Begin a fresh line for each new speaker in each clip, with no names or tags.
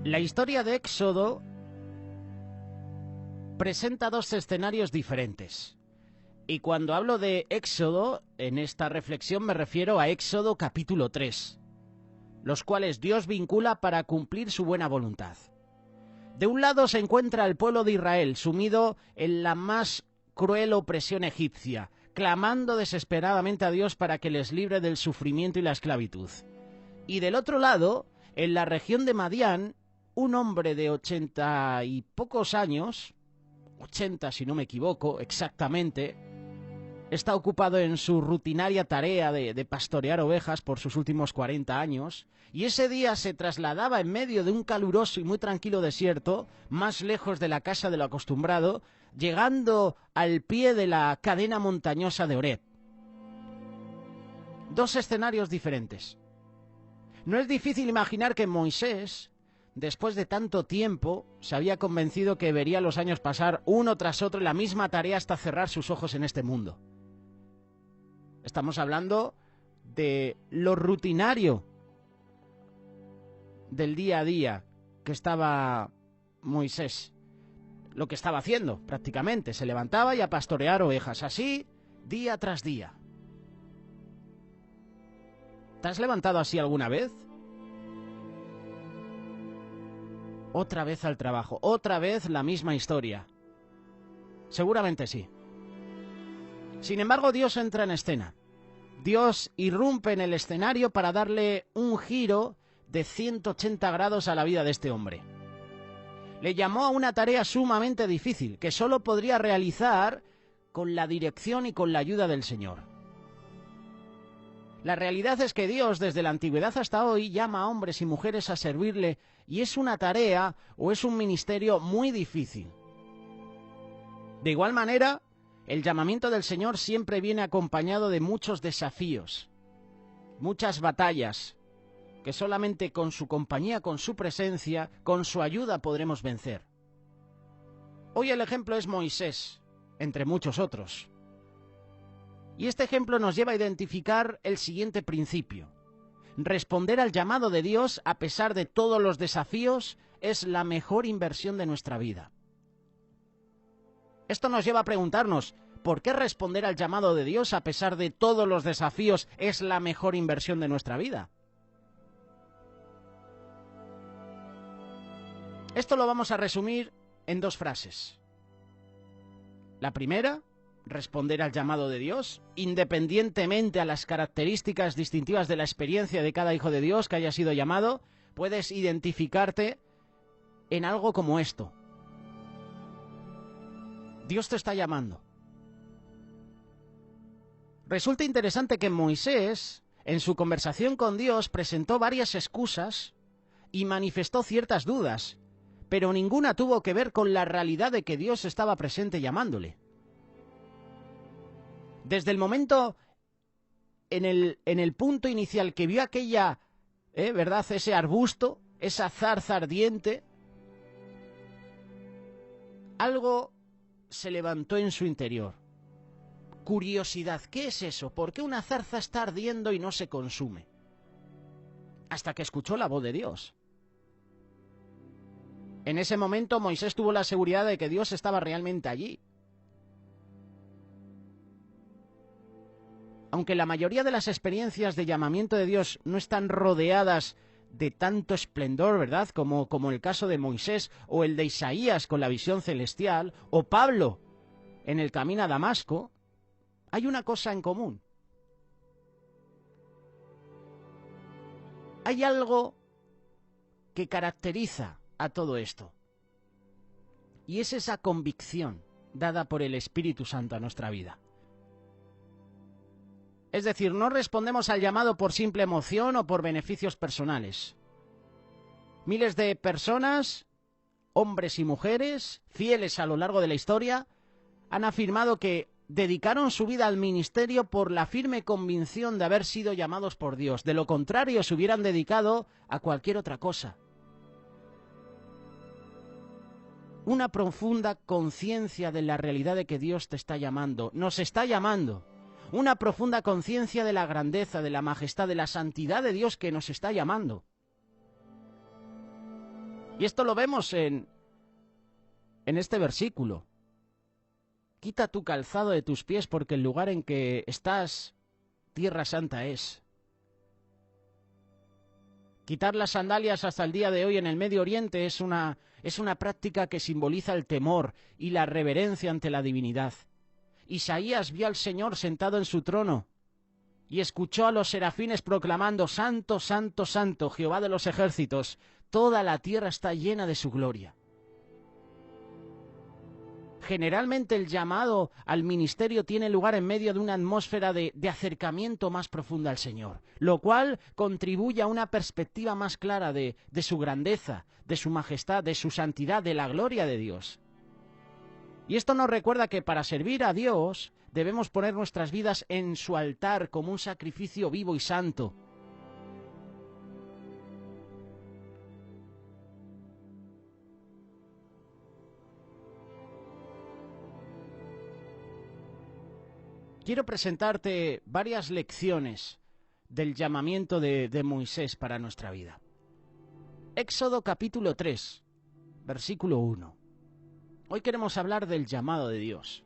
La historia de Éxodo presenta dos escenarios diferentes. Y cuando hablo de Éxodo, en esta reflexión me refiero a Éxodo capítulo 3, los cuales Dios vincula para cumplir su buena voluntad. De un lado se encuentra el pueblo de Israel, sumido en la más cruel opresión egipcia, clamando desesperadamente a Dios para que les libre del sufrimiento y la esclavitud. Y del otro lado, en la región de Madián, un hombre de 80 y pocos años, 80 si no me equivoco exactamente, está ocupado en su rutinaria tarea de pastorear ovejas por sus últimos 40 años, y ese día se trasladaba en medio de un caluroso y muy tranquilo desierto, más lejos de la casa de lo acostumbrado, llegando al pie de la cadena montañosa de Horeb. Dos escenarios diferentes. No es difícil imaginar que Moisés, después de tanto tiempo, se había convencido que vería los años pasar uno tras otro en la misma tarea hasta cerrar sus ojos en este mundo. Estamos hablando de lo rutinario del día a día que estaba Moisés, lo que estaba haciendo prácticamente, se levantaba y a pastorear ovejas, así día tras día. ¿Te has levantado así alguna vez? Otra vez al trabajo, otra vez la misma historia. Seguramente sí. Sin embargo, Dios entra en escena. Dios irrumpe en el escenario para darle un giro de 180 grados a la vida de este hombre. Le llamó a una tarea sumamente difícil, que solo podría realizar con la dirección y con la ayuda del Señor. La realidad es que Dios, desde la antigüedad hasta hoy, llama a hombres y mujeres a servirle, y es una tarea o es un ministerio muy difícil. De igual manera, el llamamiento del Señor siempre viene acompañado de muchos desafíos, muchas batallas, que solamente con su compañía, con su presencia, con su ayuda podremos vencer. Hoy el ejemplo es Moisés, entre muchos otros. Y este ejemplo nos lleva a identificar el siguiente principio. Responder al llamado de Dios a pesar de todos los desafíos es la mejor inversión de nuestra vida. Esto nos lleva a preguntarnos, ¿por qué responder al llamado de Dios a pesar de todos los desafíos es la mejor inversión de nuestra vida? Esto lo vamos a resumir en dos frases. La primera, responder al llamado de Dios, independientemente a las características distintivas de la experiencia de cada hijo de Dios que haya sido llamado, puedes identificarte en algo como esto. Dios te está llamando. Resulta interesante que Moisés, en su conversación con Dios, presentó varias excusas y manifestó ciertas dudas, pero ninguna tuvo que ver con la realidad de que Dios estaba presente llamándole. Desde el momento, en el punto inicial que vio aquella, ¿verdad?, ese arbusto, esa zarza ardiente, algo se levantó en su interior. Curiosidad, ¿qué es eso? ¿Por qué una zarza está ardiendo y no se consume? Hasta que escuchó la voz de Dios. En ese momento Moisés tuvo la seguridad de que Dios estaba realmente allí. Aunque la mayoría de las experiencias de llamamiento de Dios no están rodeadas de tanto esplendor, ¿verdad?, como el caso de Moisés o el de Isaías con la visión celestial, o Pablo en el camino a Damasco, hay una cosa en común. Hay algo que caracteriza a todo esto, y es esa convicción dada por el Espíritu Santo a nuestra vida. Es decir, no respondemos al llamado por simple emoción o por beneficios personales. Miles de personas, hombres y mujeres, fieles a lo largo de la historia, han afirmado que dedicaron su vida al ministerio por la firme convicción de haber sido llamados por Dios. De lo contrario, se hubieran dedicado a cualquier otra cosa. Una profunda conciencia de la realidad de que Dios te está llamando, nos está llamando. Una profunda conciencia de la grandeza, de la majestad, de la santidad de Dios que nos está llamando. Y esto lo vemos en este versículo. Quita tu calzado de tus pies porque el lugar en que estás, tierra santa es. Quitar las sandalias hasta el día de hoy en el Medio Oriente es una práctica que simboliza el temor y la reverencia ante la divinidad. Isaías vio al Señor sentado en su trono y escuchó a los serafines proclamando: Santo, Santo, Santo, Jehová de los ejércitos, toda la tierra está llena de su gloria. Generalmente el llamado al ministerio tiene lugar en medio de una atmósfera de acercamiento más profundo al Señor, lo cual contribuye a una perspectiva más clara de su grandeza, de su majestad, de su santidad, de la gloria de Dios. Y esto nos recuerda que para servir a Dios debemos poner nuestras vidas en su altar como un sacrificio vivo y santo. Quiero presentarte varias lecciones del llamamiento de Moisés para nuestra vida. Éxodo capítulo 3, versículo 1. Hoy queremos hablar del llamado de Dios.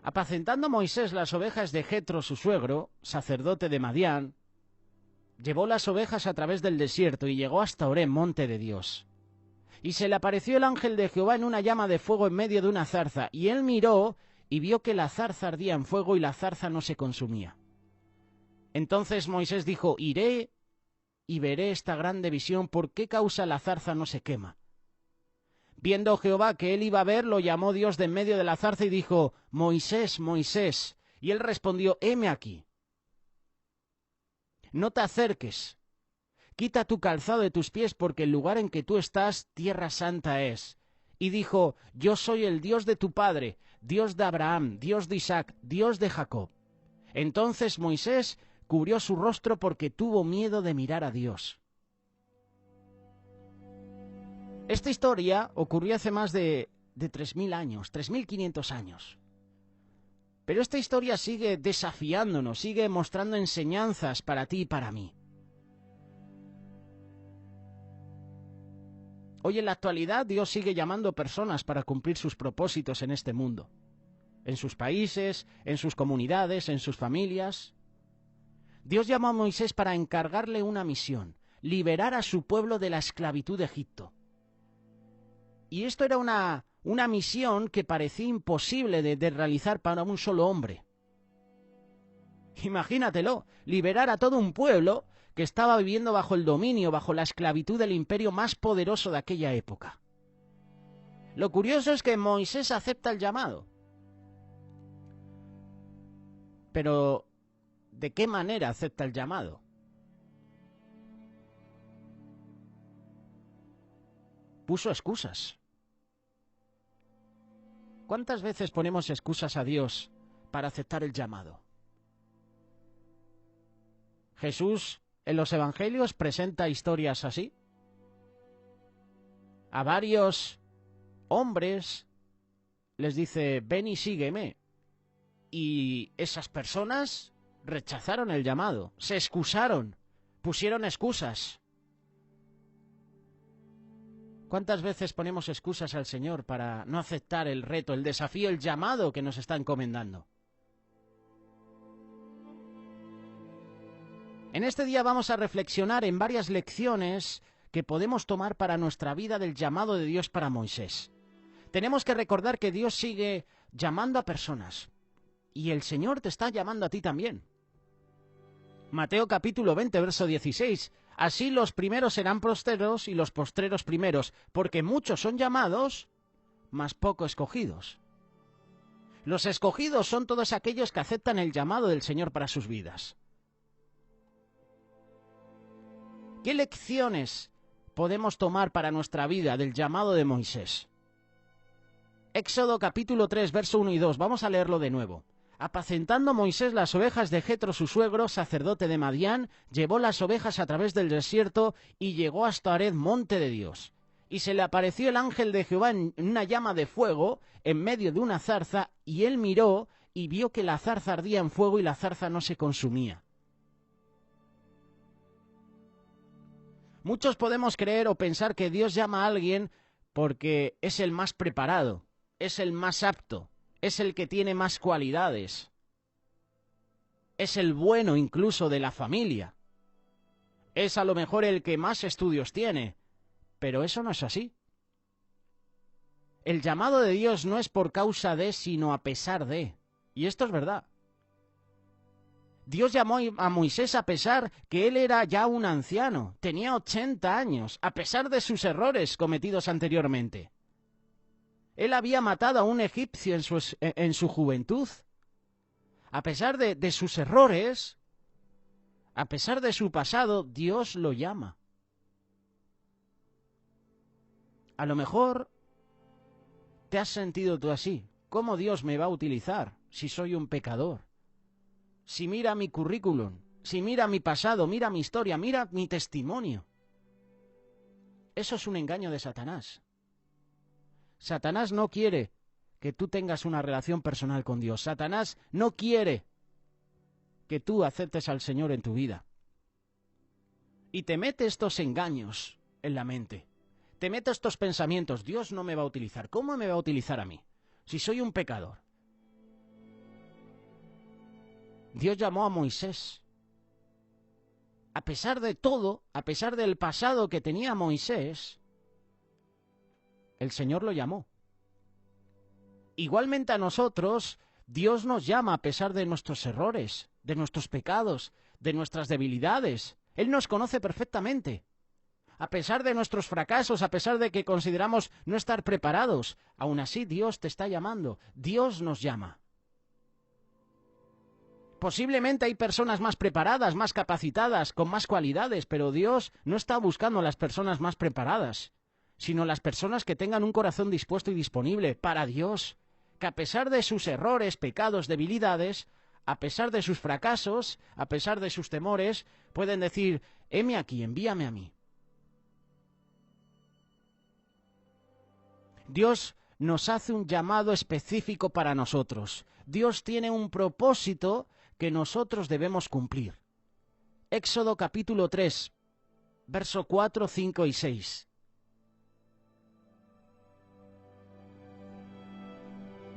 Apacentando Moisés las ovejas de Jetro, su suegro, sacerdote de Madián, llevó las ovejas a través del desierto y llegó hasta Horeb, monte de Dios. Y se le apareció el ángel de Jehová en una llama de fuego en medio de una zarza, y él miró y vio que la zarza ardía en fuego y la zarza no se consumía. Entonces Moisés dijo: iré y veré esta grande visión, ¿por qué causa la zarza no se quema? Viendo Jehová que él iba a ver, lo llamó Dios de en medio de la zarza y dijo: Moisés, Moisés. Y él respondió: heme aquí. No te acerques. Quita tu calzado de tus pies, porque el lugar en que tú estás, tierra santa es. Y dijo: yo soy el Dios de tu padre, Dios de Abraham, Dios de Isaac, Dios de Jacob. Entonces Moisés cubrió su rostro porque tuvo miedo de mirar a Dios. Esta historia ocurrió hace más de 3.000 años, 3.500 años. Pero esta historia sigue desafiándonos, sigue mostrando enseñanzas para ti y para mí. Hoy en la actualidad Dios sigue llamando personas para cumplir sus propósitos en este mundo, en sus países, en sus comunidades, en sus familias. Dios llamó a Moisés para encargarle una misión: liberar a su pueblo de la esclavitud de Egipto. Y esto era una misión que parecía imposible de realizar para un solo hombre. Imagínatelo, liberar a todo un pueblo que estaba viviendo bajo el dominio, bajo la esclavitud del imperio más poderoso de aquella época. Lo curioso es que Moisés acepta el llamado. Pero, ¿de qué manera acepta el llamado? Puso excusas. ¿Cuántas veces ponemos excusas a Dios para aceptar el llamado? Jesús en los evangelios presenta historias así. A varios hombres les dice: ven y sígueme. Y esas personas rechazaron el llamado, se excusaron, pusieron excusas. ¿Cuántas veces ponemos excusas al Señor para no aceptar el reto, el desafío, el llamado que nos está encomendando? En este día vamos a reflexionar en varias lecciones que podemos tomar para nuestra vida del llamado de Dios para Moisés. Tenemos que recordar que Dios sigue llamando a personas y el Señor te está llamando a ti también. Mateo capítulo 20, verso 16. Así los primeros serán postreros y los postreros primeros, porque muchos son llamados, mas poco escogidos. Los escogidos son todos aquellos que aceptan el llamado del Señor para sus vidas. ¿Qué lecciones podemos tomar para nuestra vida del llamado de Moisés? Éxodo capítulo 3, verso 1 y 2. Vamos a leerlo de nuevo. Apacentando Moisés las ovejas de Jetro, su suegro, sacerdote de Madián, llevó las ovejas a través del desierto y llegó hasta Horeb, monte de Dios. Y se le apareció el ángel de Jehová en una llama de fuego en medio de una zarza, y él miró y vio que la zarza ardía en fuego y la zarza no se consumía. Muchos podemos creer o pensar que Dios llama a alguien porque es el más preparado, es el más apto, es el que tiene más cualidades, es el bueno incluso de la familia, es a lo mejor el que más estudios tiene, pero eso no es así. El llamado de Dios no es por causa de, sino a pesar de. Y esto es verdad. Dios llamó a Moisés a pesar que él era ya un anciano, tenía 80 años, a pesar de sus errores cometidos anteriormente. Él había matado a un egipcio en su juventud. A pesar de sus errores, a pesar de su pasado, Dios lo llama. A lo mejor te has sentido tú así. ¿Cómo Dios me va a utilizar si soy un pecador? Si mira mi currículum, si mira mi pasado, mira mi historia, mira mi testimonio. Eso es un engaño de Satanás. Satanás no quiere que tú tengas una relación personal con Dios. Satanás no quiere que tú aceptes al Señor en tu vida. Y te mete estos engaños en la mente. Te mete estos pensamientos. Dios no me va a utilizar. ¿Cómo me va a utilizar a mí? Si soy un pecador. Dios llamó a Moisés. A pesar de todo, a pesar del pasado que tenía Moisés, el Señor lo llamó. Igualmente a nosotros, Dios nos llama a pesar de nuestros errores, de nuestros pecados, de nuestras debilidades. Él nos conoce perfectamente. A pesar de nuestros fracasos, a pesar de que consideramos no estar preparados, aún así Dios te está llamando. Dios nos llama. Posiblemente hay personas más preparadas, más capacitadas, con más cualidades, pero Dios no está buscando a las personas más preparadas, sino las personas que tengan un corazón dispuesto y disponible para Dios, que a pesar de sus errores, pecados, debilidades, a pesar de sus fracasos, a pesar de sus temores, pueden decir, heme aquí, envíame a mí. Dios nos hace un llamado específico para nosotros. Dios tiene un propósito que nosotros debemos cumplir. Éxodo capítulo 3, verso 4, 5 y 6.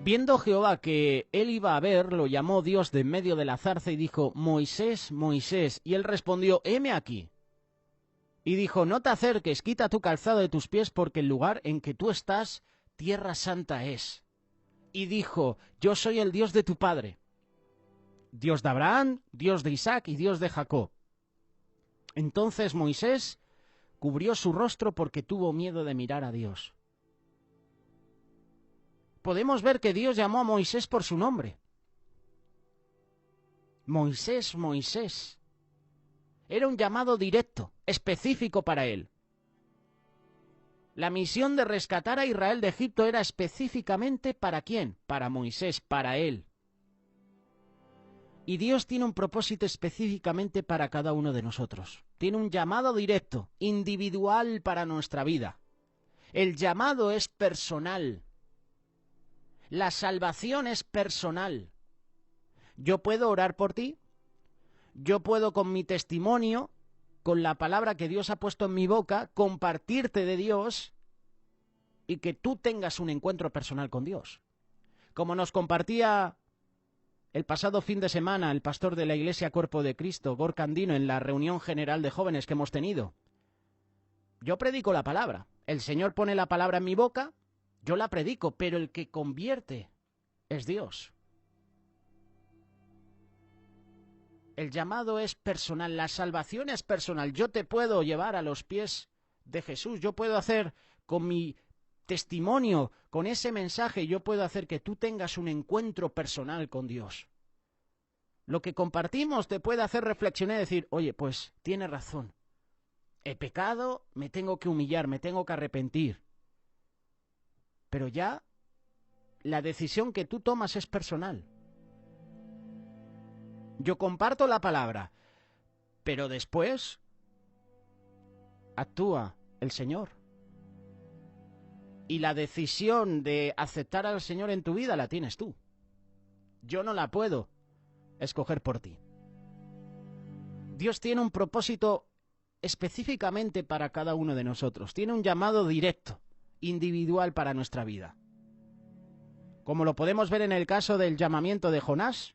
Viendo Jehová que él iba a ver, lo llamó Dios de en medio de la zarza y dijo, Moisés, Moisés. Y él respondió, heme aquí. Y dijo, no te acerques, quita tu calzado de tus pies, porque el lugar en que tú estás, tierra santa es. Y dijo, yo soy el Dios de tu padre, Dios de Abraham, Dios de Isaac y Dios de Jacob. Entonces Moisés cubrió su rostro porque tuvo miedo de mirar a Dios. Podemos ver que Dios llamó a Moisés por su nombre. Moisés, Moisés. Era un llamado directo, específico para él. La misión de rescatar a Israel de Egipto era específicamente ¿para quién? Para Moisés, para él. Y Dios tiene un propósito específicamente para cada uno de nosotros. Tiene un llamado directo, individual para nuestra vida. El llamado es personal. La salvación es personal. Yo puedo orar por ti. Yo puedo con mi testimonio, con la palabra que Dios ha puesto en mi boca, compartirte de Dios y que tú tengas un encuentro personal con Dios. Como nos compartía el pasado fin de semana el pastor de la Iglesia Cuerpo de Cristo, Gorka Andino, en la reunión general de jóvenes que hemos tenido. Yo predico la palabra. El Señor pone la palabra en mi boca, yo la predico, pero el que convierte es Dios. El llamado es personal, la salvación es personal. Yo te puedo llevar a los pies de Jesús, yo puedo hacer con mi testimonio, con ese mensaje, yo puedo hacer que tú tengas un encuentro personal con Dios. Lo que compartimos te puede hacer reflexionar y decir, oye, pues tiene razón. He pecado, me tengo que humillar, me tengo que arrepentir. Pero ya la decisión que tú tomas es personal. Yo comparto la palabra, pero después actúa el Señor. Y la decisión de aceptar al Señor en tu vida la tienes tú. Yo no la puedo escoger por ti. Dios tiene un propósito específicamente para cada uno de nosotros. Tiene un llamado directo, individual para nuestra vida. Como lo podemos ver en el caso del llamamiento de Jonás.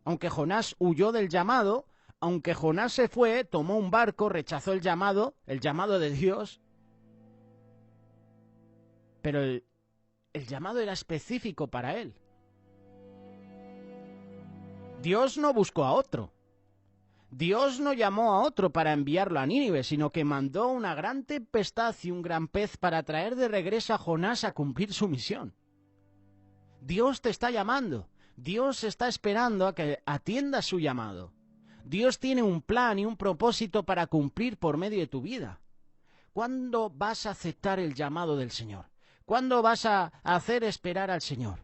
Aunque Jonás huyó del llamado, aunque Jonás se fue, tomó un barco, rechazó el llamado de Dios, pero el llamado era específico para él. Dios no buscó a otro. Dios no llamó a otro para enviarlo a Nínive, sino que mandó una gran tempestad y un gran pez para traer de regreso a Jonás a cumplir su misión. Dios te está llamando. Dios está esperando a que atiendas su llamado. Dios tiene un plan y un propósito para cumplir por medio de tu vida. ¿Cuándo vas a aceptar el llamado del Señor? ¿Cuándo vas a hacer esperar al Señor?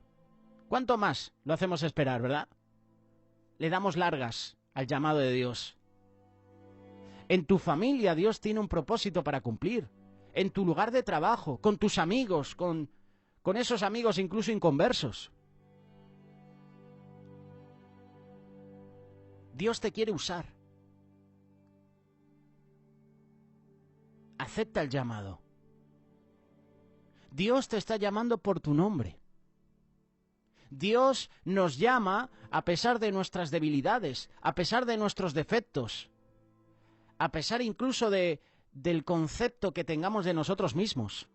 ¿Cuánto más lo hacemos esperar, verdad? Le damos largas al llamado de Dios. En tu familia Dios tiene un propósito para cumplir. En tu lugar de trabajo, con tus amigos, con esos amigos incluso inconversos. Dios te quiere usar. Acepta el llamado. Dios te está llamando por tu nombre. Dios nos llama a pesar de nuestras debilidades, a pesar de nuestros defectos, a pesar incluso del concepto que tengamos de nosotros mismos.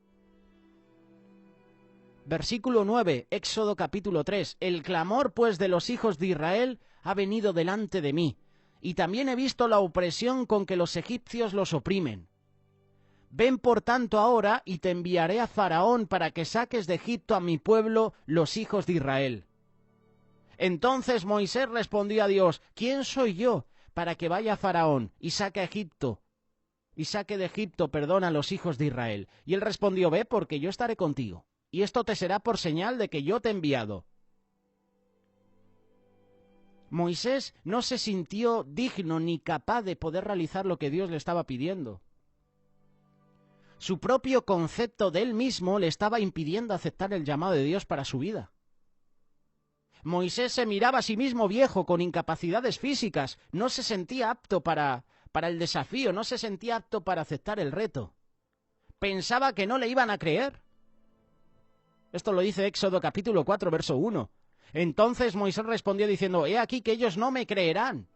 Versículo 9, Éxodo capítulo 3. El clamor, pues, de los hijos de Israel ha venido delante de mí, y también he visto la opresión con que los egipcios los oprimen. Ven por tanto ahora, y te enviaré a Faraón para que saques de Egipto a mi pueblo, los hijos de Israel. Entonces Moisés respondió a Dios: ¿Quién soy yo para que vaya a Faraón y saque de Egipto, a los hijos de Israel? Y él respondió: Ve, porque yo estaré contigo, y esto te será por señal de que yo te he enviado. Moisés no se sintió digno ni capaz de poder realizar lo que Dios le estaba pidiendo. Su propio concepto de él mismo le estaba impidiendo aceptar el llamado de Dios para su vida. Moisés se miraba a sí mismo viejo, con incapacidades físicas, no se sentía apto para el desafío, no se sentía apto para aceptar el reto. Pensaba que no le iban a creer. Esto lo dice Éxodo capítulo 4, verso 1. Entonces Moisés respondió diciendo: He aquí que ellos no me creerán,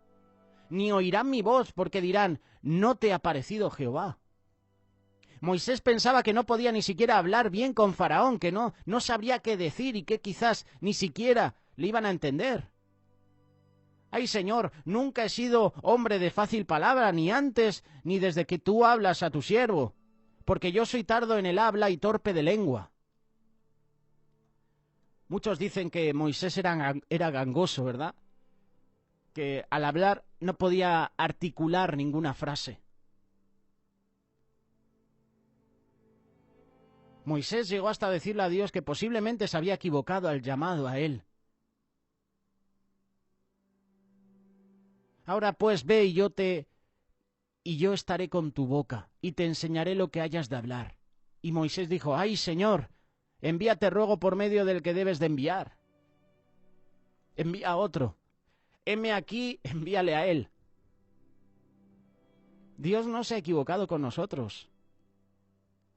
ni oirán mi voz, porque dirán: ¿no te ha parecido Jehová? Moisés pensaba que no podía ni siquiera hablar bien con Faraón, que no sabría qué decir y que quizás ni siquiera le iban a entender. Ay, Señor, nunca he sido hombre de fácil palabra, ni antes ni desde que tú hablas a tu siervo, porque yo soy tardo en el habla y torpe de lengua. Muchos dicen que Moisés era gangoso, ¿verdad? Que al hablar no podía articular ninguna frase. Moisés llegó hasta decirle a Dios que posiblemente se había equivocado al llamado a él. Ahora pues ve y yo estaré con tu boca y te enseñaré lo que hayas de hablar. Y Moisés dijo: Ay, Señor, envíate ruego por medio del que debes de enviar. Envía a otro. Heme aquí, envíale a él. Dios no se ha equivocado con nosotros.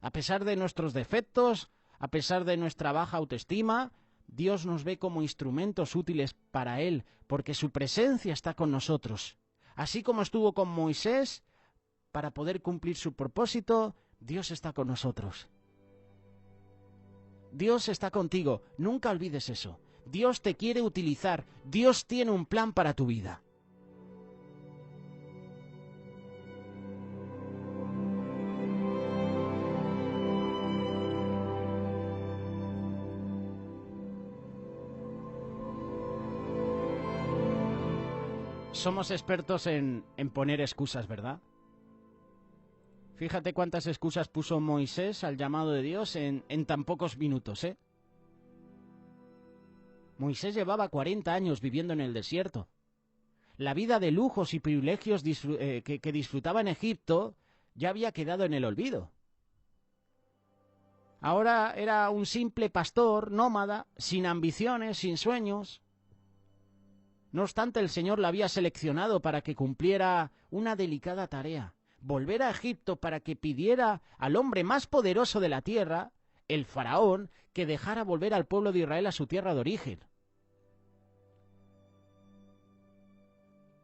A pesar de nuestros defectos, a pesar de nuestra baja autoestima, Dios nos ve como instrumentos útiles para Él, porque su presencia está con nosotros. Así como estuvo con Moisés, para poder cumplir su propósito, Dios está con nosotros. Dios está contigo, nunca olvides eso. Dios te quiere utilizar, Dios tiene un plan para tu vida. Somos expertos en poner excusas, ¿verdad? Fíjate cuántas excusas puso Moisés al llamado de Dios en tan pocos minutos, ¿eh? Moisés llevaba 40 años viviendo en el desierto. La vida de lujos y privilegios que disfrutaba en Egipto ya había quedado en el olvido. Ahora era un simple pastor nómada, sin ambiciones, sin sueños. No obstante, el Señor la había seleccionado para que cumpliera una delicada tarea, volver a Egipto para que pidiera al hombre más poderoso de la tierra, el faraón, que dejara volver al pueblo de Israel a su tierra de origen.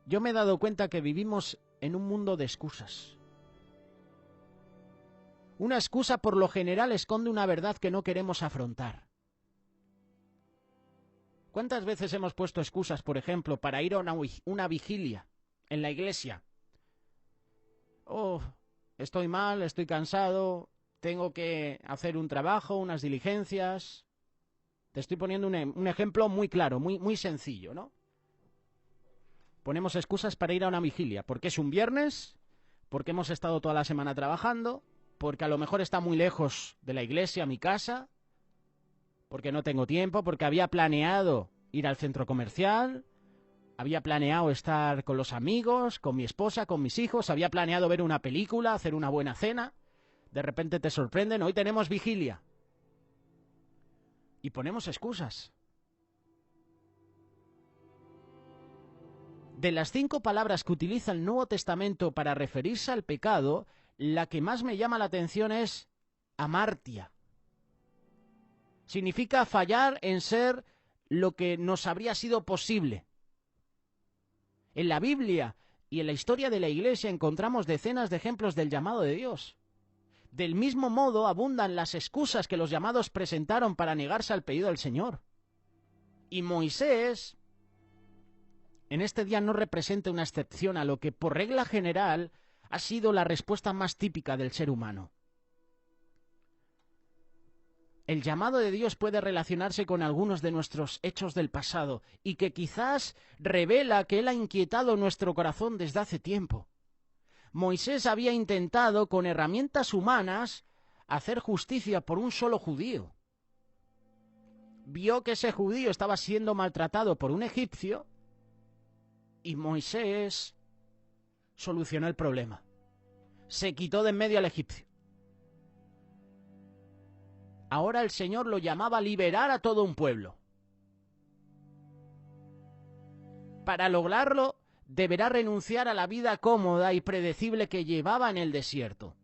Yo me he dado cuenta que vivimos en un mundo de excusas. Una excusa por lo general esconde una verdad que no queremos afrontar. ¿Cuántas veces hemos puesto excusas, por ejemplo, para ir a una vigilia en la iglesia? Oh, estoy mal, estoy cansado, tengo que hacer un trabajo, unas diligencias. Te estoy poniendo un ejemplo muy claro, muy sencillo, ¿no? Ponemos excusas para ir a una vigilia, porque es un viernes, porque hemos estado toda la semana trabajando, porque a lo mejor está muy lejos de la iglesia, mi casa, porque no tengo tiempo, porque había planeado ir al centro comercial, había planeado estar con los amigos, con mi esposa, con mis hijos, había planeado ver una película, hacer una buena cena. De repente te sorprenden, hoy tenemos vigilia. Y ponemos excusas. De las 5 palabras que utiliza el Nuevo Testamento para referirse al pecado, la que más me llama la atención es amartia. Significa fallar en ser lo que nos habría sido posible. En la Biblia y en la historia de la Iglesia encontramos decenas de ejemplos del llamado de Dios. Del mismo modo abundan las excusas que los llamados presentaron para negarse al pedido del Señor. Y Moisés, en este día, no representa una excepción a lo que, por regla general, ha sido la respuesta más típica del ser humano. El llamado de Dios puede relacionarse con algunos de nuestros hechos del pasado y que quizás revela que Él ha inquietado nuestro corazón desde hace tiempo. Moisés había intentado, con herramientas humanas, hacer justicia por un solo judío. Vio que ese judío estaba siendo maltratado por un egipcio y Moisés solucionó el problema. Se quitó de en medio al egipcio. Ahora el Señor lo llamaba a liberar a todo un pueblo. Para lograrlo, deberá renunciar a la vida cómoda y predecible que llevaba en el desierto.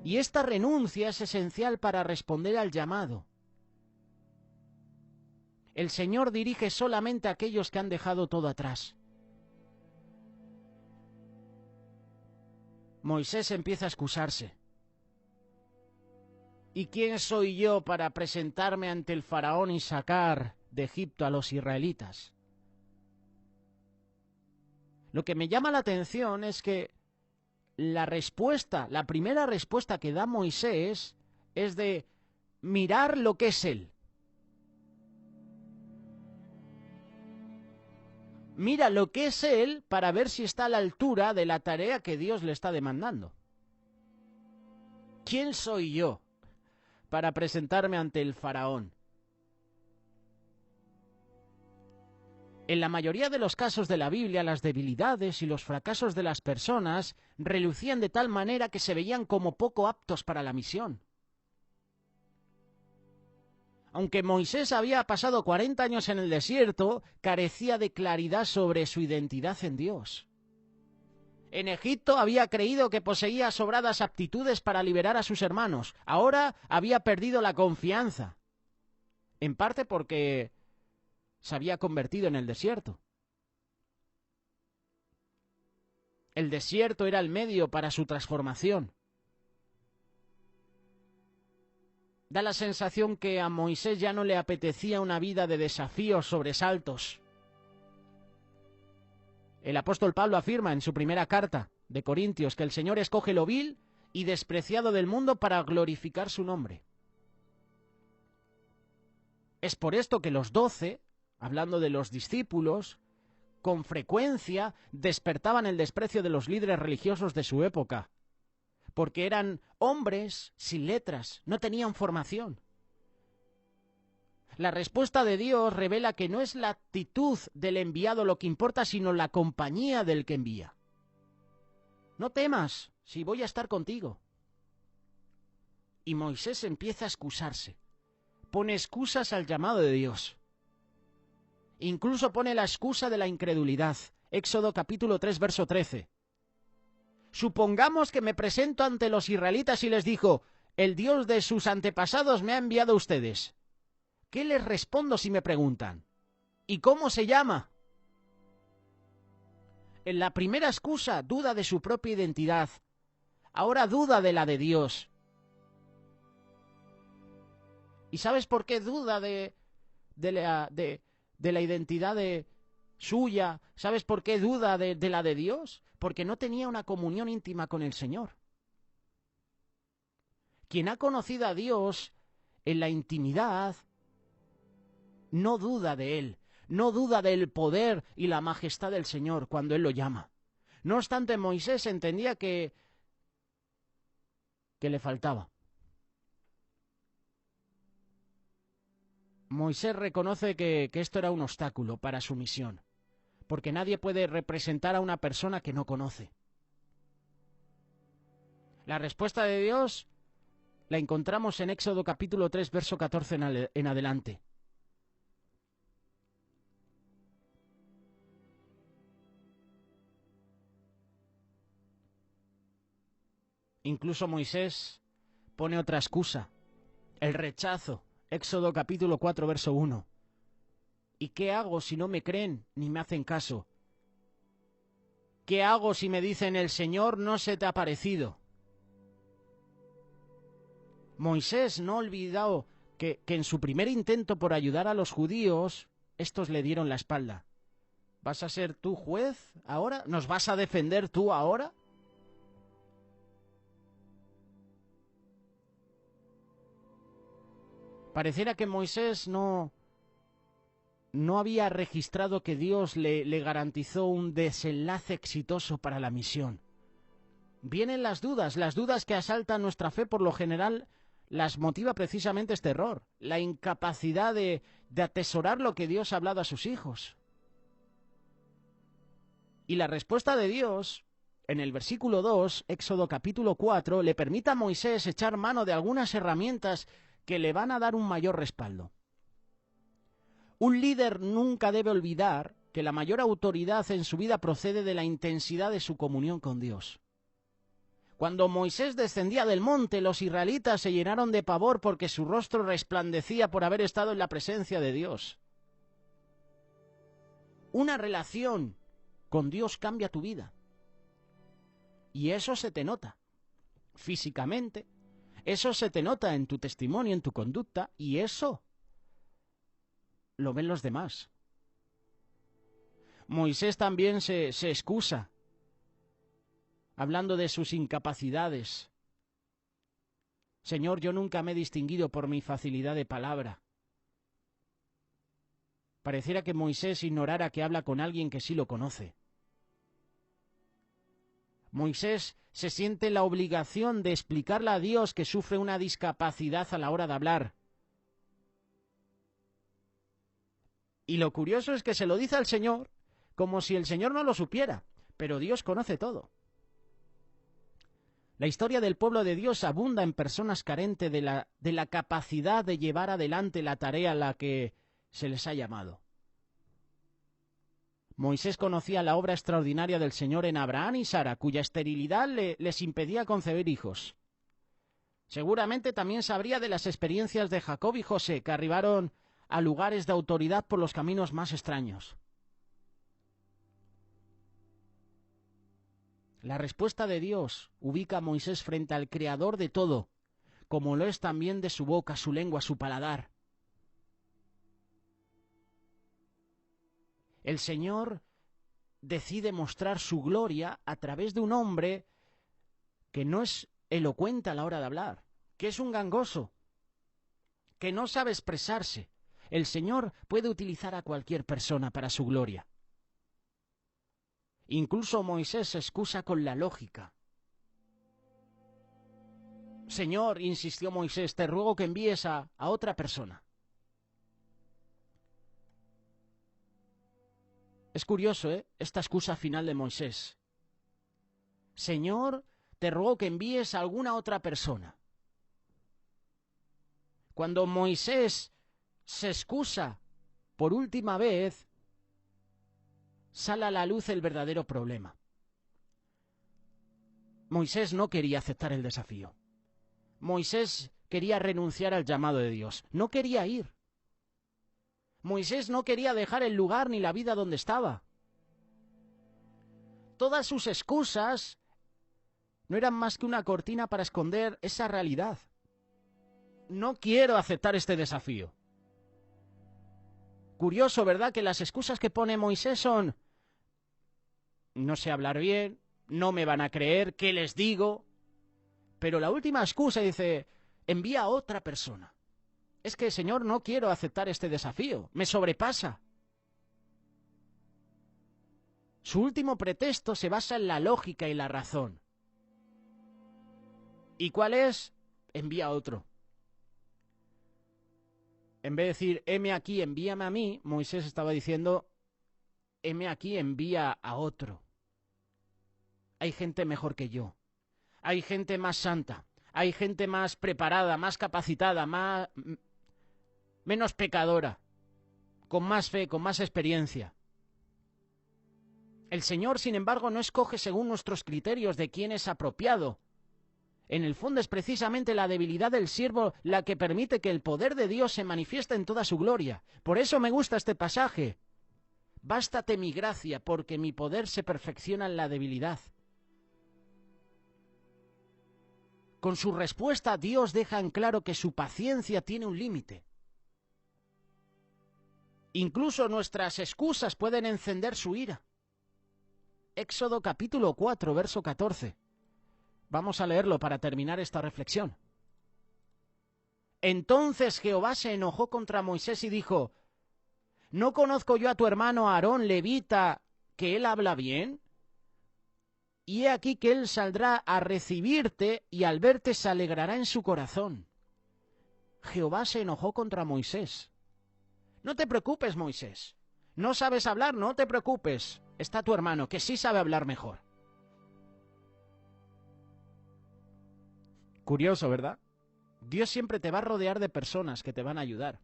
Y esta renuncia es esencial para responder al llamado. El Señor dirige solamente a aquellos que han dejado todo atrás. Moisés empieza a excusarse. ¿Y quién soy yo para presentarme ante el faraón y sacar de Egipto a los israelitas? Lo que me llama la atención es que la primera respuesta que da Moisés es de mirar lo que es él. Mira lo que es él para ver si está a la altura de la tarea que Dios le está demandando. ¿Quién soy yo para presentarme ante el faraón? En la mayoría de los casos de la Biblia, las debilidades y los fracasos de las personas relucían de tal manera que se veían como poco aptos para la misión. Aunque Moisés había pasado 40 años en el desierto, carecía de claridad sobre su identidad en Dios. En Egipto había creído que poseía sobradas aptitudes para liberar a sus hermanos. Ahora había perdido la confianza. En parte porque se había convertido en el desierto. El desierto era el medio para su transformación. Da la sensación que a Moisés ya no le apetecía una vida de desafíos, sobresaltos. El apóstol Pablo afirma en su primera carta de Corintios que el Señor escoge lo vil y despreciado del mundo para glorificar su nombre. Es por esto que los 12, hablando de los discípulos, con frecuencia despertaban el desprecio de los líderes religiosos de su época, porque eran hombres sin letras, no tenían formación. La respuesta de Dios revela que no es la actitud del enviado lo que importa, sino la compañía del que envía. No temas, si voy a estar contigo. Y Moisés empieza a excusarse. Pone excusas al llamado de Dios. Incluso pone la excusa de la incredulidad. Éxodo capítulo 3, verso 13. Supongamos que me presento ante los israelitas y les digo, el Dios de sus antepasados me ha enviado a ustedes. ¿Qué les respondo si me preguntan? ¿Y cómo se llama? En la primera excusa duda de su propia identidad. Ahora duda de la de Dios. ¿Y sabes por qué duda de la identidad suya? ¿Sabes por qué duda de la de Dios? Porque no tenía una comunión íntima con el Señor. Quien ha conocido a Dios en la intimidad no duda de Él, no duda del poder y la majestad del Señor cuando Él lo llama. No obstante, Moisés entendía que le faltaba. Moisés reconoce que esto era un obstáculo para su misión, porque nadie puede representar a una persona que no conoce. La respuesta de Dios la encontramos en Éxodo capítulo 3, verso 14 en adelante. Incluso Moisés pone otra excusa, el rechazo. Éxodo capítulo 4, verso 1. ¿Y qué hago si no me creen ni me hacen caso? ¿Qué hago si me dicen el Señor no se te ha parecido? Moisés no ha olvidado que en su primer intento por ayudar a los judíos, estos le dieron la espalda. ¿Vas a ser tú juez ahora? ¿Nos vas a defender tú ahora? Pareciera que Moisés no había registrado que Dios le garantizó un desenlace exitoso para la misión. Vienen las dudas que asaltan nuestra fe por lo general las motiva precisamente este error, la incapacidad de atesorar lo que Dios ha hablado a sus hijos. Y la respuesta de Dios, en el versículo 2, Éxodo capítulo 4, le permite a Moisés echar mano de algunas herramientas que le van a dar un mayor respaldo. Un líder nunca debe olvidar que la mayor autoridad en su vida procede de la intensidad de su comunión con Dios. Cuando Moisés descendía del monte, los israelitas se llenaron de pavor porque su rostro resplandecía por haber estado en la presencia de Dios. Una relación con Dios cambia tu vida. Y eso se te nota físicamente. Eso se te nota en tu testimonio, en tu conducta, y eso lo ven los demás. Moisés también se excusa, hablando de sus incapacidades. Señor, yo nunca me he distinguido por mi facilidad de palabra. Pareciera que Moisés ignorara que habla con alguien que sí lo conoce. Moisés se siente la obligación de explicarle a Dios que sufre una discapacidad a la hora de hablar. Y lo curioso es que se lo dice al Señor como si el Señor no lo supiera, pero Dios conoce todo. La historia del pueblo de Dios abunda en personas carentes de la capacidad de llevar adelante la tarea a la que se les ha llamado. Moisés conocía la obra extraordinaria del Señor en Abraham y Sara, cuya esterilidad les impedía concebir hijos. Seguramente también sabría de las experiencias de Jacob y José, que arribaron a lugares de autoridad por los caminos más extraños. La respuesta de Dios ubica a Moisés frente al Creador de todo, como lo es también de su boca, su lengua, su paladar. El Señor decide mostrar su gloria a través de un hombre que no es elocuente a la hora de hablar, que es un gangoso, que no sabe expresarse. El Señor puede utilizar a cualquier persona para su gloria. Incluso Moisés se excusa con la lógica. Señor, insistió Moisés, te ruego que envíes a otra persona. Es curioso, esta excusa final de Moisés. Señor, te ruego que envíes a alguna otra persona. Cuando Moisés se excusa por última vez, sale a la luz el verdadero problema. Moisés no quería aceptar el desafío. Moisés quería renunciar al llamado de Dios. No quería ir. Moisés no quería dejar el lugar ni la vida donde estaba. Todas sus excusas no eran más que una cortina para esconder esa realidad. No quiero aceptar este desafío. Curioso, ¿verdad? Que las excusas que pone Moisés son: no sé hablar bien, no me van a creer, ¿qué les digo? Pero la última excusa dice: envía a otra persona. Es que, Señor, no quiero aceptar este desafío, me sobrepasa. Su último pretexto se basa en la lógica y la razón. ¿Y cuál es? Envía a otro. En vez de decir, heme aquí, envíame a mí, Moisés estaba diciendo, heme aquí, envía a otro. Hay gente mejor que yo. Hay gente más santa. Hay gente más preparada, más capacitada, menos pecadora, con más fe, con más experiencia. El Señor, sin embargo, no escoge según nuestros criterios de quién es apropiado. En el fondo es precisamente la debilidad del siervo la que permite que el poder de Dios se manifieste en toda su gloria. Por eso me gusta este pasaje. Bástate mi gracia, porque mi poder se perfecciona en la debilidad. Con su respuesta, Dios deja en claro que su paciencia tiene un límite. Incluso nuestras excusas pueden encender su ira. Éxodo capítulo 4, verso 14. Vamos a leerlo para terminar esta reflexión. Entonces Jehová se enojó contra Moisés y dijo: ¿no conozco yo a tu hermano Aarón levita, que él habla bien? Y he aquí que él saldrá a recibirte y al verte se alegrará en su corazón. Jehová se enojó contra Moisés. No te preocupes, Moisés. No sabes hablar, no te preocupes. Está tu hermano, que sí sabe hablar mejor. Curioso, ¿verdad? Dios siempre te va a rodear de personas que te van a ayudar.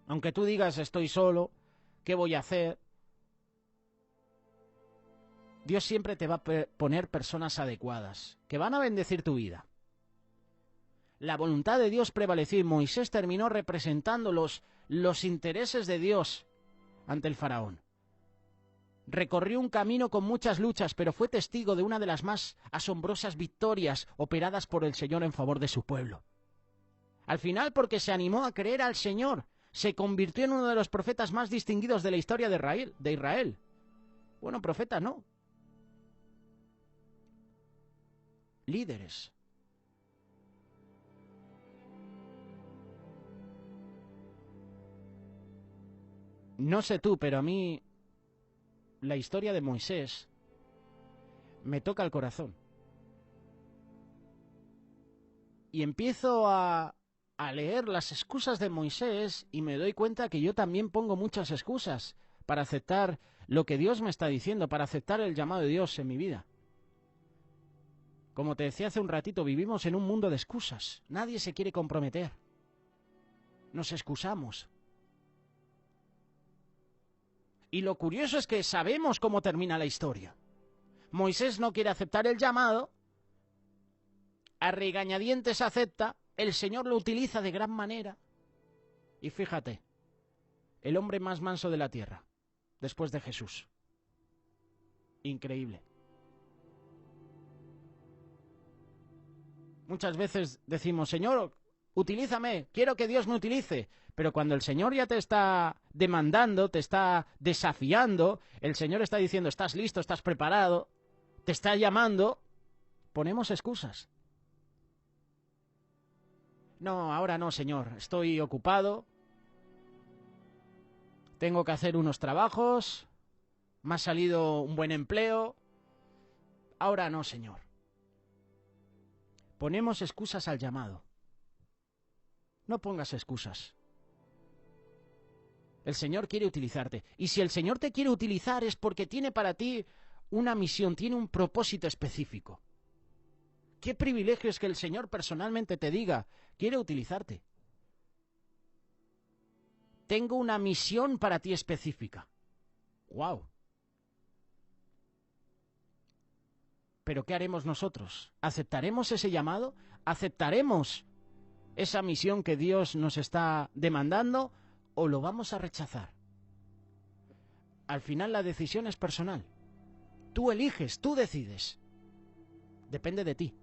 Aunque tú digas, estoy solo, ¿qué voy a hacer? Dios siempre te va a poner personas adecuadas, que van a bendecir tu vida. La voluntad de Dios prevaleció y Moisés terminó representando los intereses de Dios ante el faraón. Recorrió un camino con muchas luchas, pero fue testigo de una de las más asombrosas victorias operadas por el Señor en favor de su pueblo. Al final, porque se animó a creer al Señor, se convirtió en uno de los profetas más distinguidos de la historia de Israel. Bueno, profeta no. Líderes. No sé tú, pero a mí la historia de Moisés me toca el corazón. Y empiezo a leer las excusas de Moisés y me doy cuenta que yo también pongo muchas excusas para aceptar lo que Dios me está diciendo, para aceptar el llamado de Dios en mi vida. Como te decía hace un ratito, vivimos en un mundo de excusas. Nadie se quiere comprometer. Nos excusamos. Y lo curioso es que sabemos cómo termina la historia. Moisés no quiere aceptar el llamado, a regañadientes acepta, el Señor lo utiliza de gran manera. Y fíjate, el hombre más manso de la tierra, después de Jesús. Increíble. Muchas veces decimos, Señor, utilízame, quiero que Dios me utilice. Pero cuando el Señor ya te está demandando, te está desafiando, el Señor está diciendo, estás listo, estás preparado, te está llamando, ponemos excusas. No, ahora no, Señor, estoy ocupado, tengo que hacer unos trabajos, me ha salido un buen empleo, ahora no, Señor. Ponemos excusas al llamado. No pongas excusas. El Señor quiere utilizarte. Y si el Señor te quiere utilizar es porque tiene para ti una misión, tiene un propósito específico. Qué privilegio es que el Señor personalmente te diga, quiere utilizarte. Tengo una misión para ti específica. ¡Guau! Pero ¿qué haremos nosotros? ¿Aceptaremos ese llamado? ¿Aceptaremos esa misión que Dios nos está demandando o lo vamos a rechazar? Al final la decisión es personal. Tú eliges, tú decides. Depende de ti.